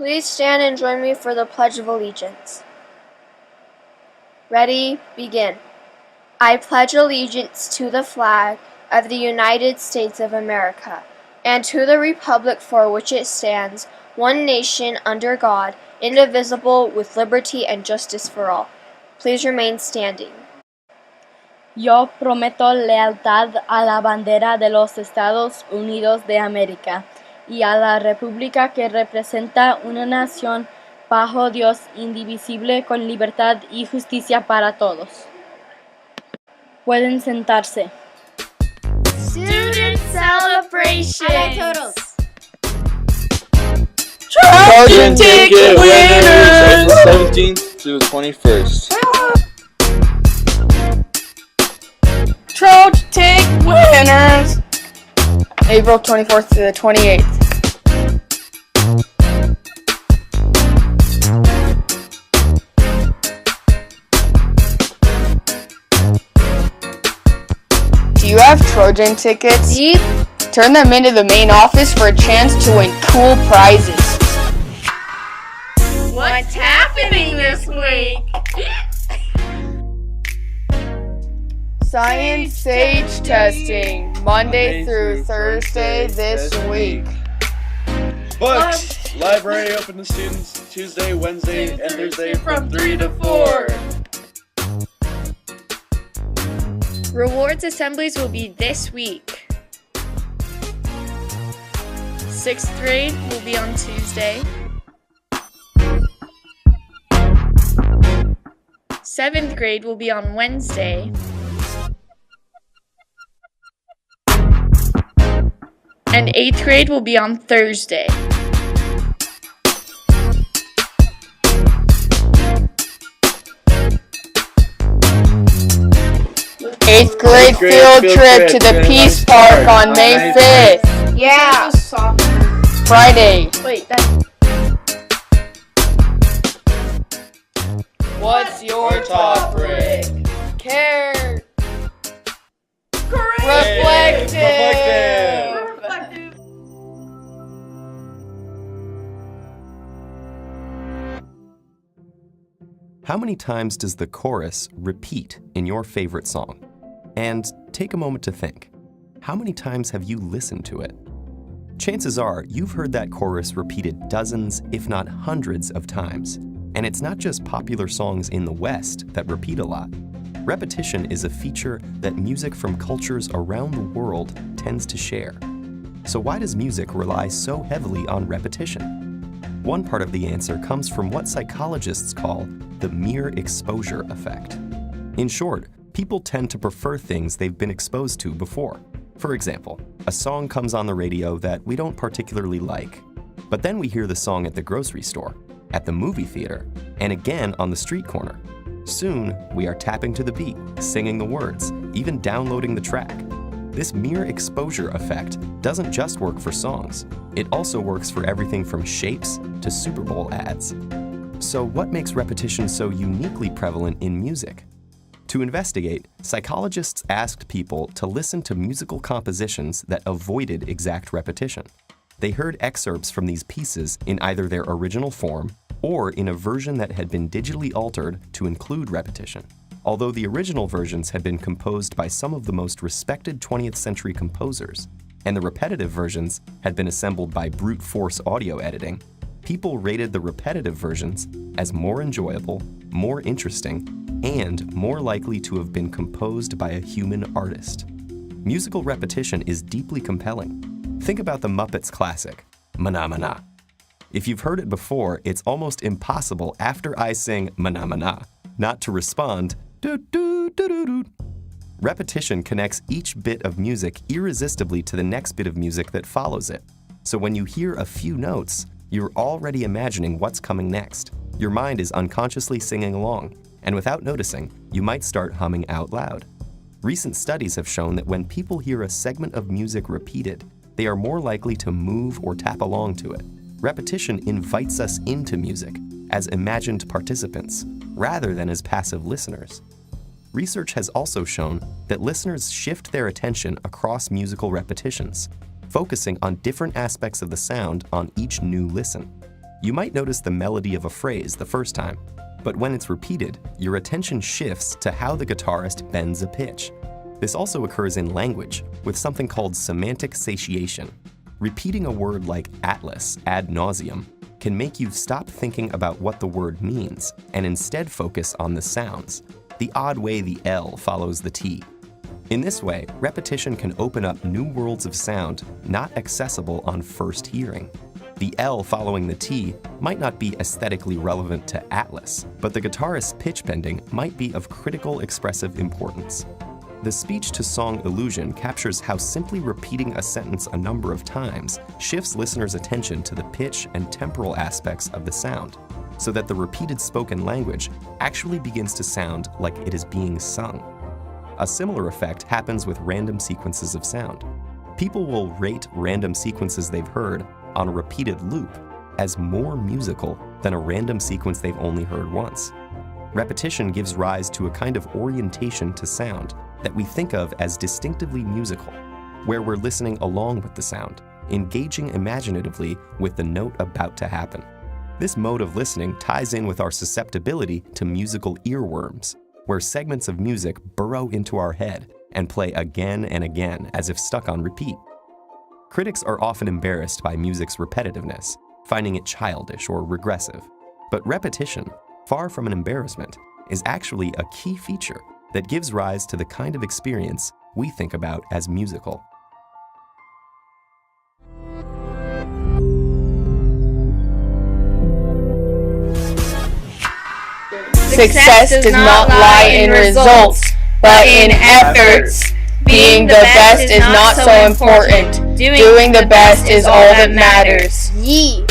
Please stand and join me for the Pledge of Allegiance. Ready, begin. I pledge allegiance to the flag of the United States of America and to the republic for which it stands, one nation under God, indivisible, with liberty and justice for all. Please remain standing. Yo prometo lealtad a la bandera de los Estados Unidos de América y a la república que representa una nación bajo Dios indivisible con libertad y justicia para todos. Pueden sentarse. Student celebrations! Trojan Ticket winners! April 17th to the 21st. Trojan Ticket winners! April 24th to the 28th. Do you have Trojan tickets? Yep. Turn them into the main office for a chance to win cool prizes. What's happening this week? Science Sage testing, Monday through Thursday this week. Books! Library open to students Tuesday, Wednesday, and Thursday from 3 to 4. Rewards assemblies will be this week. 6th grade will be on Tuesday. 7th grade will be on Wednesday. And 8th grade will be on Thursday. Eighth grade field trip to the Peace Park on May 5th. Yeah. Friday. Wait, that's... What's your topic? Care. Reflective. How many times does the chorus repeat in your favorite song? And take a moment to think. How many times have you listened to it? Chances are you've heard that chorus repeated dozens, if not hundreds of times. And it's not just popular songs in the West that repeat a lot. Repetition is a feature that music from cultures around the world tends to share. So why does music rely so heavily on repetition? One part of the answer comes from what psychologists call the mere exposure effect. In short, people tend to prefer things they've been exposed to before. For example, a song comes on the radio that we don't particularly like, but then we hear the song at the grocery store, at the movie theater, and again on the street corner. Soon, we are tapping to the beat, singing the words, even downloading the track. This mere exposure effect doesn't just work for songs. It also works for everything from shapes to Super Bowl ads. So what makes repetition so uniquely prevalent in music? To investigate, psychologists asked people to listen to musical compositions that avoided exact repetition. They heard excerpts from these pieces in either their original form or in a version that had been digitally altered to include repetition. Although the original versions had been composed by some of the most respected 20th century composers, and the repetitive versions had been assembled by brute force audio editing, people rated the repetitive versions as more enjoyable, more interesting, and more likely to have been composed by a human artist. Musical repetition is deeply compelling. Think about the Muppets classic, Mana Mana. If you've heard it before, it's almost impossible after I sing Mana Mana not to respond, doo doo doo doo doo. Repetition connects each bit of music irresistibly to the next bit of music that follows it. So when you hear a few notes, you're already imagining what's coming next. Your mind is unconsciously singing along, and without noticing, you might start humming out loud. Recent studies have shown that when people hear a segment of music repeated, they are more likely to move or tap along to it. Repetition invites us into music as imagined participants, rather than as passive listeners. Research has also shown that listeners shift their attention across musical repetitions, focusing on different aspects of the sound on each new listen. You might notice the melody of a phrase the first time, but when it's repeated, your attention shifts to how the guitarist bends a pitch. This also occurs in language with something called semantic satiation. Repeating a word like atlas ad nauseum can make you stop thinking about what the word means and instead focus on the sounds, the odd way the L follows the T. In this way, repetition can open up new worlds of sound not accessible on first hearing. The L following the T might not be aesthetically relevant to Atlas, but the guitarist's pitch bending might be of critical expressive importance. The speech-to-song illusion captures how simply repeating a sentence a number of times shifts listeners' attention to the pitch and temporal aspects of the sound, so that the repeated spoken language actually begins to sound like it is being sung. A similar effect happens with random sequences of sound. People will rate random sequences they've heard on a repeated loop as more musical than a random sequence they've only heard once. Repetition gives rise to a kind of orientation to sound that we think of as distinctively musical, where we're listening along with the sound, engaging imaginatively with the note about to happen. This mode of listening ties in with our susceptibility to musical earworms, where segments of music burrow into our head and play again and again as if stuck on repeat. Critics are often embarrassed by music's repetitiveness, finding it childish or regressive. But repetition, far from an embarrassment, is actually a key feature that gives rise to the kind of experience we think about as musical. Success does not lie in results, but in efforts. Being the best is not so important. Doing the best is all that matters. Yee!